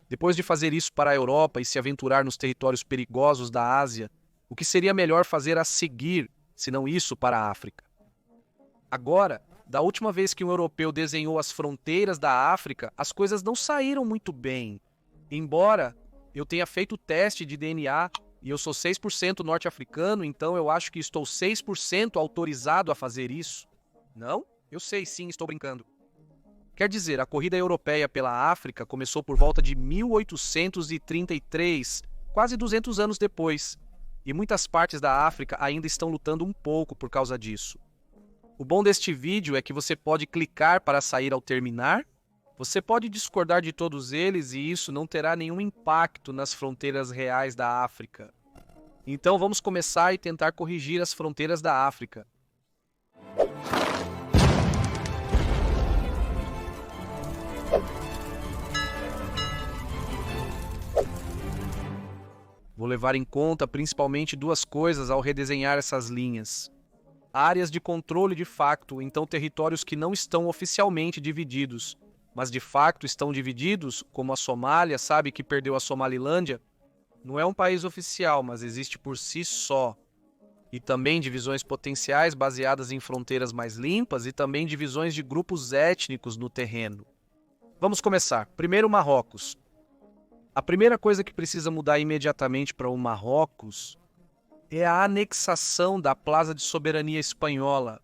Depois de fazer isso para a Europa e se aventurar nos territórios perigosos da Ásia, o que seria melhor fazer a seguir, se não isso, para a África? Agora, da última vez que um europeu desenhou as fronteiras da África, as coisas não saíram muito bem. Embora eu tenha feito o teste de DNA e eu sou 6% norte-africano, então eu acho que estou 6% autorizado a fazer isso. Não? Eu sei, sim, estou brincando. Quer dizer, a corrida europeia pela África começou por volta de 1833, quase 200 anos depois, e muitas partes da África ainda estão lutando um pouco por causa disso. O bom deste vídeo é que você pode clicar para sair ao terminar, você pode discordar de todos eles e isso não terá nenhum impacto nas fronteiras reais da África. Então vamos começar e tentar corrigir as fronteiras da África. Vou levar em conta principalmente duas coisas ao redesenhar essas linhas. Áreas de controle de facto, então territórios que não estão oficialmente divididos, mas de facto estão divididos, como a Somália, sabe que perdeu a Somalilândia? Não é um país oficial, mas existe por si só. E também divisões potenciais baseadas em fronteiras mais limpas e também divisões de grupos étnicos no terreno. Vamos começar. Primeiro, Marrocos. A primeira coisa que precisa mudar imediatamente para o Marrocos é a anexação da Plaza de Soberania Espanhola.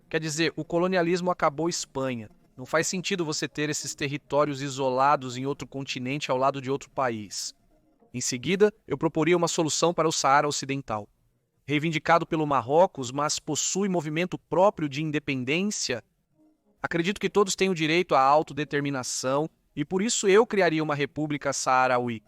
Quer dizer, o colonialismo acabou Espanha. Não faz sentido você ter esses territórios isolados em outro continente ao lado de outro país. Em seguida, eu proporia uma solução para o Saara Ocidental. Reivindicado pelo Marrocos, mas possui movimento próprio de independência, acredito que todos têm o direito à autodeterminação e por isso eu criaria uma república saarauí.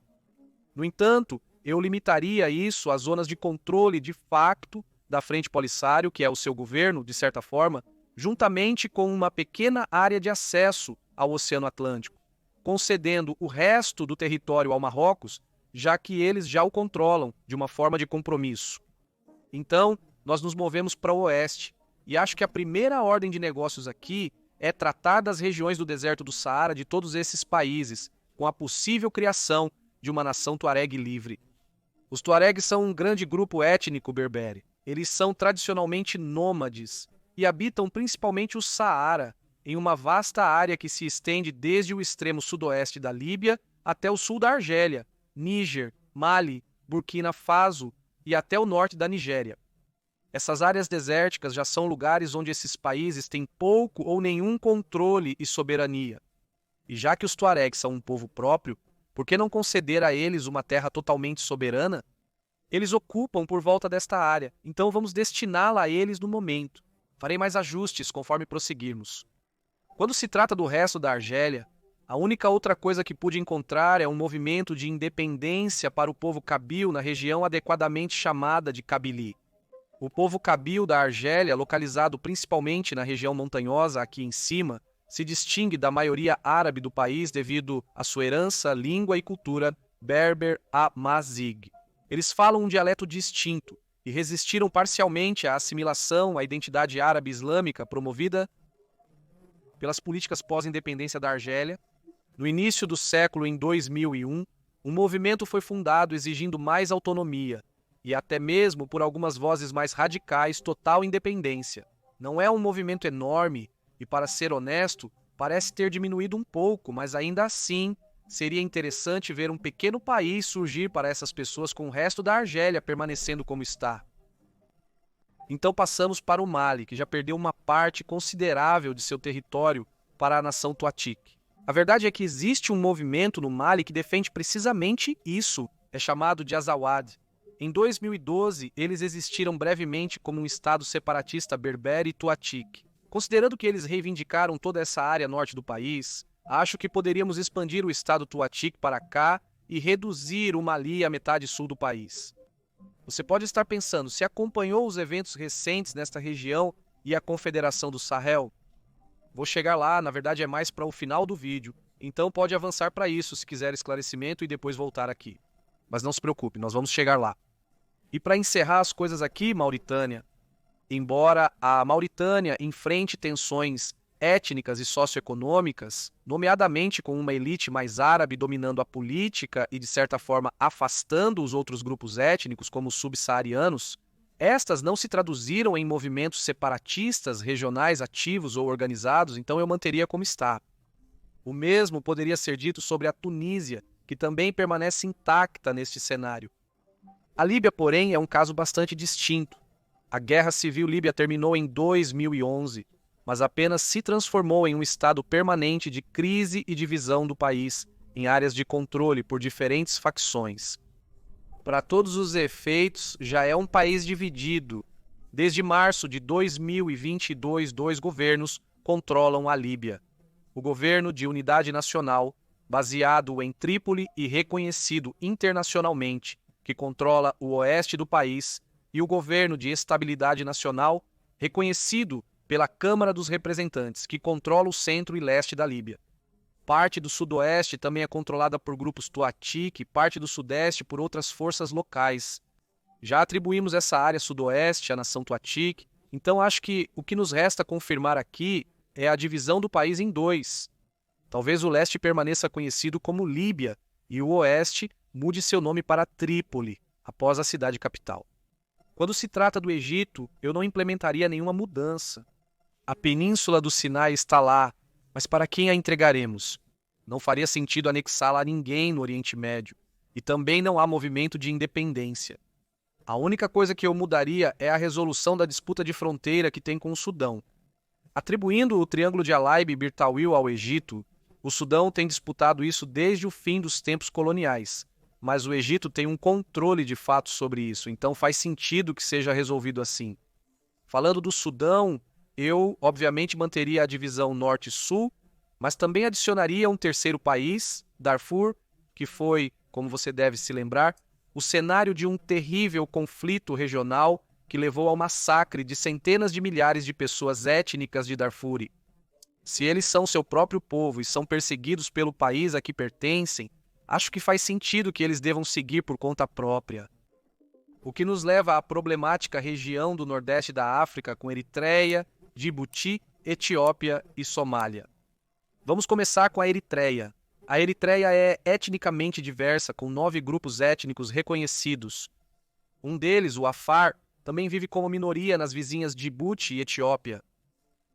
No entanto, eu limitaria isso às zonas de controle de facto da Frente Polisário, que é o seu governo, de certa forma, juntamente com uma pequena área de acesso ao Oceano Atlântico, concedendo o resto do território ao Marrocos, já que eles já o controlam de uma forma de compromisso. Então, nós nos movemos para o oeste, e acho que a primeira ordem de negócios aqui é tratar das regiões do deserto do Saara de todos esses países, com a possível criação de uma nação tuareg livre. Os tuaregs são um grande grupo étnico berbere. Eles são tradicionalmente nômades e habitam principalmente o Saara, em uma vasta área que se estende desde o extremo sudoeste da Líbia até o sul da Argélia, Níger, Mali, Burkina Faso e até o norte da Nigéria. Essas áreas desérticas já são lugares onde esses países têm pouco ou nenhum controle e soberania. E já que os tuaregs são um povo próprio, por que não conceder a eles uma terra totalmente soberana? Eles ocupam por volta desta área, então vamos destiná-la a eles no momento. Farei mais ajustes conforme prosseguirmos. Quando se trata do resto da Argélia, a única outra coisa que pude encontrar é um movimento de independência para o povo Kabil na região adequadamente chamada de Kabili. O povo Kabil da Argélia, localizado principalmente na região montanhosa aqui em cima, se distingue da maioria árabe do país devido à sua herança, língua e cultura berber-amazigh. Eles falam um dialeto distinto e resistiram parcialmente à assimilação à identidade árabe islâmica promovida pelas políticas pós-independência da Argélia. No início do século, em 2001, um movimento foi fundado exigindo mais autonomia e até mesmo, por algumas vozes mais radicais, total independência. Não é um movimento enorme e, para ser honesto, parece ter diminuído um pouco, mas ainda assim seria interessante ver um pequeno país surgir para essas pessoas com o resto da Argélia permanecendo como está. Então passamos para o Mali, que já perdeu uma parte considerável de seu território para a nação Tuatik. A verdade é que existe um movimento no Mali que defende precisamente isso, é chamado de Azawad. Em 2012, eles existiram brevemente como um estado separatista berbere e Tuatik. Considerando que eles reivindicaram toda essa área norte do país, acho que poderíamos expandir o estado Tuatik para cá e reduzir o Mali à metade sul do país. Você pode estar pensando, se acompanhou os eventos recentes nesta região e a Confederação do Sahel? Vou chegar lá, na verdade é mais para o final do vídeo, então pode avançar para isso se quiser esclarecimento e depois voltar aqui. Mas não se preocupe, nós vamos chegar lá. E para encerrar as coisas aqui, Mauritânia, embora a Mauritânia enfrente tensões étnicas e socioeconômicas, nomeadamente com uma elite mais árabe dominando a política e, de certa forma, afastando os outros grupos étnicos, como os subsaarianos, estas não se traduziram em movimentos separatistas regionais ativos ou organizados, então eu manteria como está. O mesmo poderia ser dito sobre a Tunísia, que também permanece intacta neste cenário. A Líbia, porém, é um caso bastante distinto. A Guerra Civil Líbia terminou em 2011, mas apenas se transformou em um estado permanente de crise e divisão do país, em áreas de controle por diferentes facções. Para todos os efeitos, já é um país dividido. Desde março de 2022, dois governos controlam a Líbia. O governo de unidade nacional, baseado em Trípoli e reconhecido internacionalmente, que controla o oeste do país, e o governo de estabilidade nacional, reconhecido pela Câmara dos Representantes, que controla o centro e leste da Líbia. Parte do sudoeste também é controlada por grupos Tuareg e parte do sudeste por outras forças locais. Já atribuímos essa área sudoeste à nação Tuareg, então acho que o que nos resta confirmar aqui é a divisão do país em dois. Talvez o leste permaneça conhecido como Líbia e o oeste mude seu nome para Trípoli, após a cidade capital. Quando se trata do Egito, eu não implementaria nenhuma mudança. A península do Sinai está lá, mas para quem a entregaremos? Não faria sentido anexá-la a ninguém no Oriente Médio, e também não há movimento de independência. A única coisa que eu mudaria é a resolução da disputa de fronteira que tem com o Sudão. Atribuindo o Triângulo de Alaib e Bir Tawil ao Egito, o Sudão tem disputado isso desde o fim dos tempos coloniais, mas o Egito tem um controle de fato sobre isso, então faz sentido que seja resolvido assim. Falando do Sudão, eu, obviamente, manteria a divisão norte-sul, mas também adicionaria um terceiro país, Darfur, que foi, como você deve se lembrar, o cenário de um terrível conflito regional que levou ao massacre de centenas de milhares de pessoas étnicas de Darfur. Se eles são seu próprio povo e são perseguidos pelo país a que pertencem, acho que faz sentido que eles devam seguir por conta própria. O que nos leva à problemática região do nordeste da África com Eritreia, Djibouti, Etiópia e Somália. Vamos começar com a Eritreia. A Eritreia é etnicamente diversa, com 9 grupos étnicos reconhecidos. Um deles, o Afar, também vive como minoria nas vizinhas Djibouti e Etiópia.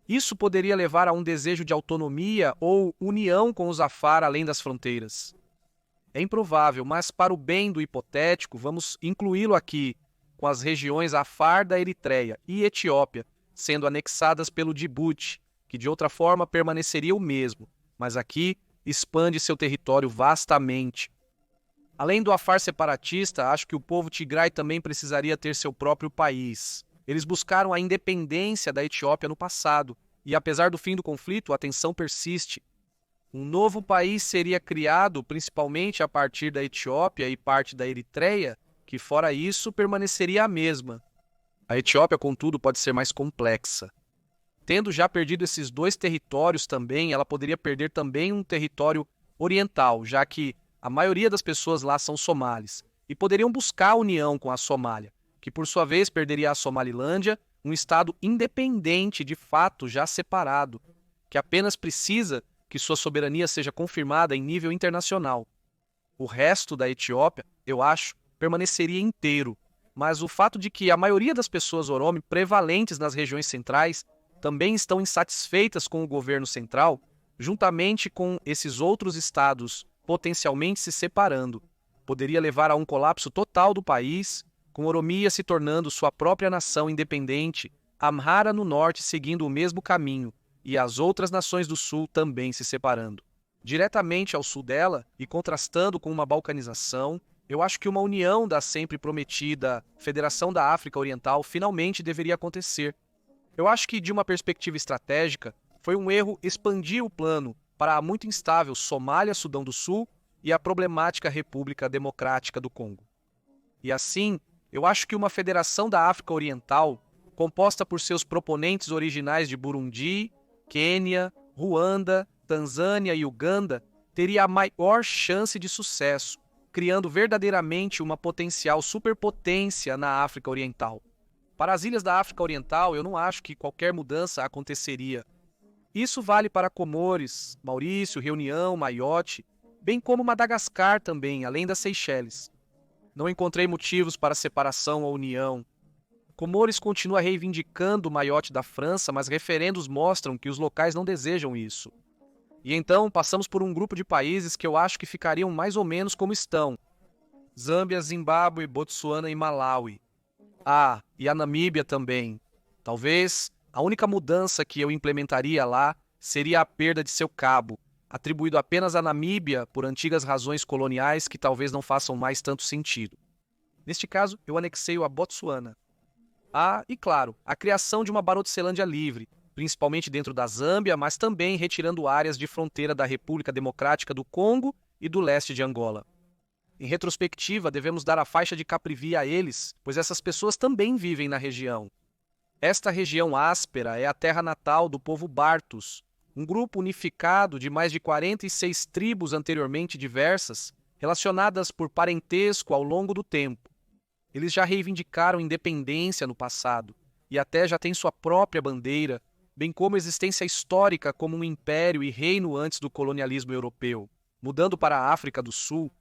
Isso poderia levar a um desejo de autonomia ou união com os Afar além das fronteiras. É improvável, mas para o bem do hipotético, vamos incluí-lo aqui, com as regiões Afar da Eritreia e Etiópia, sendo anexadas pelo Djibouti, que de outra forma permaneceria o mesmo, mas aqui expande seu território vastamente. Além do Afar separatista, acho que o povo tigrai também precisaria ter seu próprio país. Eles buscaram a independência da Etiópia no passado, e apesar do fim do conflito, a tensão persiste. Um novo país seria criado principalmente a partir da Etiópia e parte da Eritreia, que fora isso permaneceria a mesma. A Etiópia, contudo, pode ser mais complexa. Tendo já perdido esses 2 territórios também, ela poderia perder também um território oriental, já que a maioria das pessoas lá são somalis, e poderiam buscar a união com a Somália, que por sua vez perderia a Somalilândia, um estado independente de fato já separado, que apenas precisa que sua soberania seja confirmada em nível internacional. O resto da Etiópia, eu acho, permaneceria inteiro, mas o fato de que a maioria das pessoas Oromo prevalentes nas regiões centrais também estão insatisfeitas com o governo central, juntamente com esses outros estados potencialmente se separando, poderia levar a um colapso total do país, com Oromia se tornando sua própria nação independente, Amhara no norte seguindo o mesmo caminho, e as outras nações do sul também se separando. Diretamente ao sul dela, e contrastando com uma balcanização, eu acho que uma união da sempre prometida Federação da África Oriental finalmente deveria acontecer. Eu acho que, de uma perspectiva estratégica, foi um erro expandir o plano para a muito instável Somália, Sudão do Sul e a problemática República Democrática do Congo. E assim, eu acho que uma Federação da África Oriental, composta por seus proponentes originais de Burundi, Quênia, Ruanda, Tanzânia e Uganda, teria a maior chance de sucesso, criando verdadeiramente uma potencial superpotência na África Oriental. Para as ilhas da África Oriental, eu não acho que qualquer mudança aconteceria. Isso vale para Comores, Maurício, Reunião, Maiote, bem como Madagascar também, além das Seychelles. Não encontrei motivos para separação ou união. Comores continua reivindicando o Maiote da França, mas referendos mostram que os locais não desejam isso. E então passamos por um grupo de países que eu acho que ficariam mais ou menos como estão: Zâmbia, Zimbábue, Botsuana e Malawi. Ah, e a Namíbia também. Talvez a única mudança que eu implementaria lá seria a perda de seu cabo, atribuído apenas à Namíbia por antigas razões coloniais que talvez não façam mais tanto sentido. Neste caso, eu anexei-o a Botsuana. Ah, e claro, a criação de uma Barotselândia livre, principalmente dentro da Zâmbia, mas também retirando áreas de fronteira da República Democrática do Congo e do leste de Angola. Em retrospectiva, devemos dar a faixa de Caprivi a eles, pois essas pessoas também vivem na região. Esta região áspera é a terra natal do povo Bartus, um grupo unificado de mais de 46 tribos anteriormente diversas, relacionadas por parentesco ao longo do tempo. Eles já reivindicaram independência no passado e até já têm sua própria bandeira, bem como existência histórica como um império e reino antes do colonialismo europeu. Mudando para a África do Sul,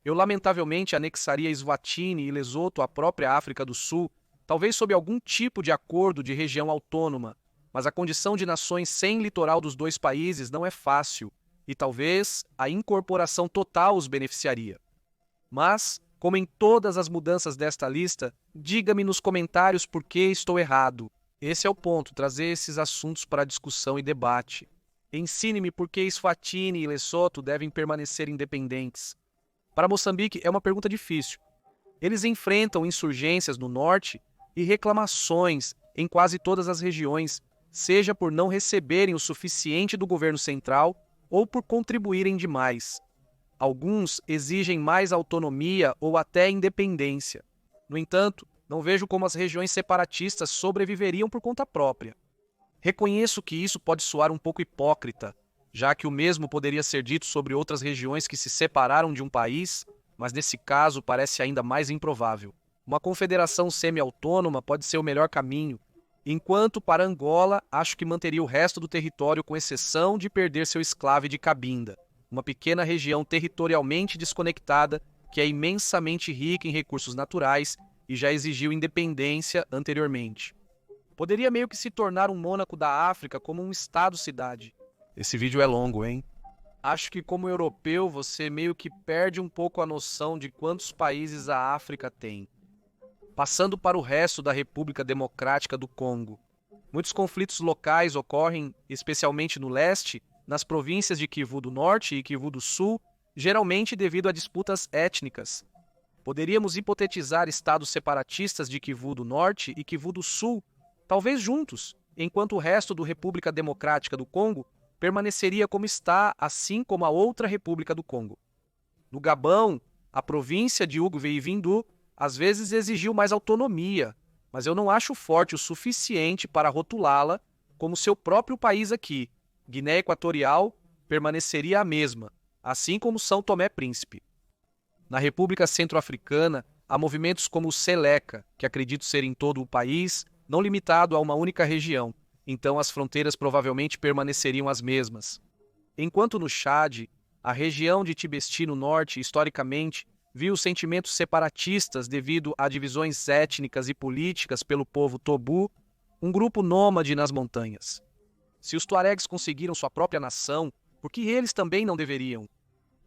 eu lamentavelmente anexaria Eswatini e Lesoto à própria África do Sul, talvez sob algum tipo de acordo de região autônoma, mas a condição de nações sem litoral dos dois países não é fácil, e talvez a incorporação total os beneficiaria. Mas, como em todas as mudanças desta lista, diga-me nos comentários por que estou errado. Esse é o ponto, trazer esses assuntos para discussão e debate. Ensine-me por que Eswatini e Lesoto devem permanecer independentes. Para Moçambique é uma pergunta difícil. Eles enfrentam insurgências no norte e reclamações em quase todas as regiões, seja por não receberem o suficiente do governo central ou por contribuírem demais. Alguns exigem mais autonomia ou até independência. No entanto, não vejo como as regiões separatistas sobreviveriam por conta própria. Reconheço que isso pode soar um pouco hipócrita, já que o mesmo poderia ser dito sobre outras regiões que se separaram de um país, mas nesse caso parece ainda mais improvável. Uma confederação semi-autônoma pode ser o melhor caminho, enquanto para Angola acho que manteria o resto do território com exceção de perder seu esclave de Cabinda, uma pequena região territorialmente desconectada que é imensamente rica em recursos naturais e já exigiu independência anteriormente. Poderia meio que se tornar um Mônaco da África como um estado-cidade. Esse vídeo é longo, hein? Acho que como europeu você meio que perde um pouco a noção de quantos países a África tem. Passando para o resto da República Democrática do Congo. Muitos conflitos locais ocorrem, especialmente no leste, nas províncias de Kivu do Norte e Kivu do Sul, geralmente devido a disputas étnicas. Poderíamos hipotetizar estados separatistas de Kivu do Norte e Kivu do Sul, talvez juntos, enquanto o resto da República Democrática do Congo permaneceria como está, assim como a outra República do Congo. No Gabão, a província de Ugwe e Vindu às vezes exigiu mais autonomia, mas eu não acho forte o suficiente para rotulá-la como seu próprio país aqui. Guiné Equatorial permaneceria a mesma, assim como São Tomé Príncipe. Na República Centro-Africana, há movimentos como o Seleka, que acredito ser em todo o país, não limitado a uma única região, então as fronteiras provavelmente permaneceriam as mesmas. Enquanto no Chad, a região de Tibesti no norte, historicamente, viu sentimentos separatistas devido a divisões étnicas e políticas pelo povo Tobu, um grupo nômade nas montanhas. Se os Tuaregs conseguiram sua própria nação, por que eles também não deveriam?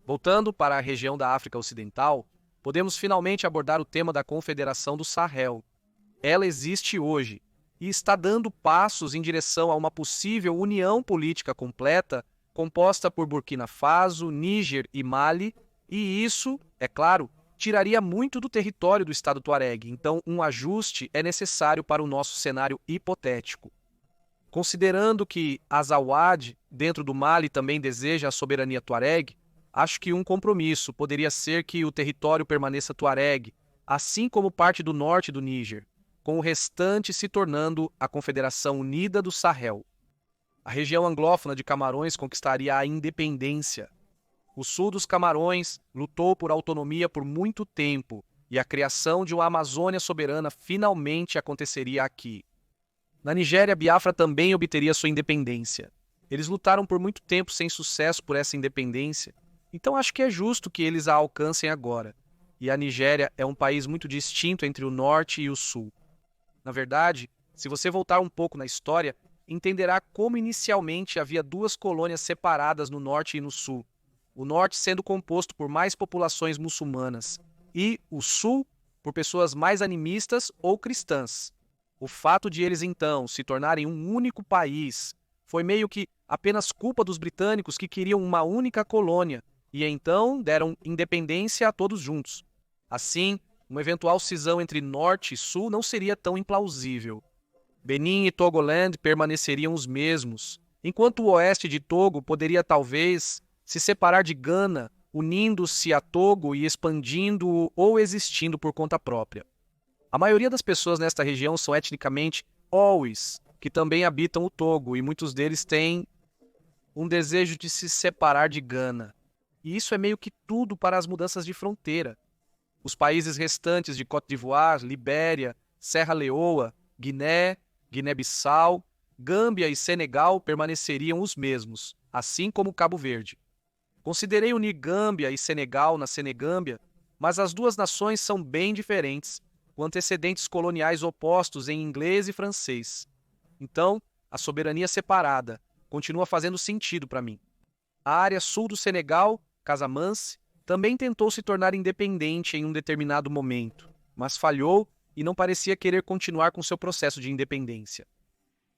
Voltando para a região da África Ocidental, podemos finalmente abordar o tema da Confederação do Sahel. Ela existe hoje e está dando passos em direção a uma possível união política completa composta por Burkina Faso, Níger e Mali, e isso, é claro, tiraria muito do território do Estado Tuareg, então um ajuste é necessário para o nosso cenário hipotético. Considerando que Azawad, dentro do Mali, também deseja a soberania Tuareg, acho que um compromisso poderia ser que o território permaneça Tuareg, assim como parte do norte do Níger, com o restante se tornando a Confederação Unida do Sahel. A região anglófona de Camarões conquistaria a independência. O sul dos Camarões lutou por autonomia por muito tempo e a criação de uma Amazônia soberana finalmente aconteceria aqui. Na Nigéria, Biafra também obteria sua independência. Eles lutaram por muito tempo sem sucesso por essa independência, então acho que é justo que eles a alcancem agora. E a Nigéria é um país muito distinto entre o norte e o sul. Na verdade, se você voltar um pouco na história, entenderá como inicialmente havia duas colônias separadas no norte e no sul, o norte sendo composto por mais populações muçulmanas e o sul por pessoas mais animistas ou cristãs. O fato de eles então se tornarem um único país foi meio que apenas culpa dos britânicos que queriam uma única colônia e então deram independência a todos juntos. Assim, uma eventual cisão entre norte e sul não seria tão implausível. Benin e Togoland permaneceriam os mesmos, enquanto o oeste de Togo poderia talvez se separar de Gana, unindo-se a Togo e expandindo ou existindo por conta própria. A maioria das pessoas nesta região são etnicamente Owis, que também habitam o Togo, e muitos deles têm um desejo de se separar de Gana. E isso é meio que tudo para as mudanças de fronteira. Os países restantes de Côte d'Ivoire, Libéria, Serra Leoa, Guiné, Guiné-Bissau, Gâmbia e Senegal permaneceriam os mesmos, assim como Cabo Verde. Considerei unir Gâmbia e Senegal na Senegâmbia, mas as duas nações são bem diferentes, com antecedentes coloniais opostos em inglês e francês. Então, a soberania separada continua fazendo sentido para mim. A área sul do Senegal, Casamance, também tentou se tornar independente em um determinado momento, mas falhou e não parecia querer continuar com seu processo de independência.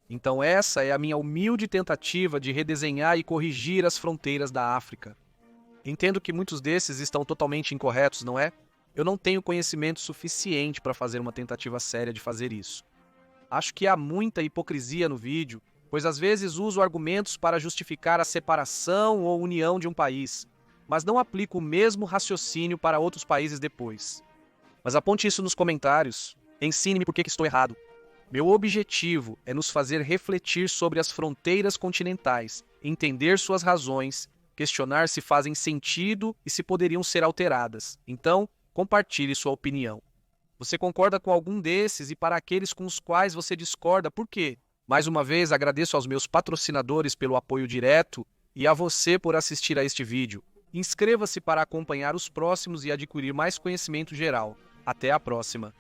Então essa é a minha humilde tentativa de redesenhar e corrigir as fronteiras da África. Entendo que muitos desses estão totalmente incorretos, não é? Eu não tenho conhecimento suficiente para fazer uma tentativa séria de fazer isso. Acho que há muita hipocrisia no vídeo, pois às vezes uso argumentos para justificar a separação ou união de um país, mas não aplico o mesmo raciocínio para outros países depois. Mas aponte isso nos comentários, ensine-me por que estou errado. Meu objetivo é nos fazer refletir sobre as fronteiras continentais, entender suas razões, questionar se fazem sentido e se poderiam ser alteradas. Então, compartilhe sua opinião. Você concorda com algum desses e para aqueles com os quais você discorda, por quê? Mais uma vez, agradeço aos meus patrocinadores pelo apoio direto e a você por assistir a este vídeo. Inscreva-se para acompanhar os próximos e adquirir mais conhecimento geral. Até a próxima!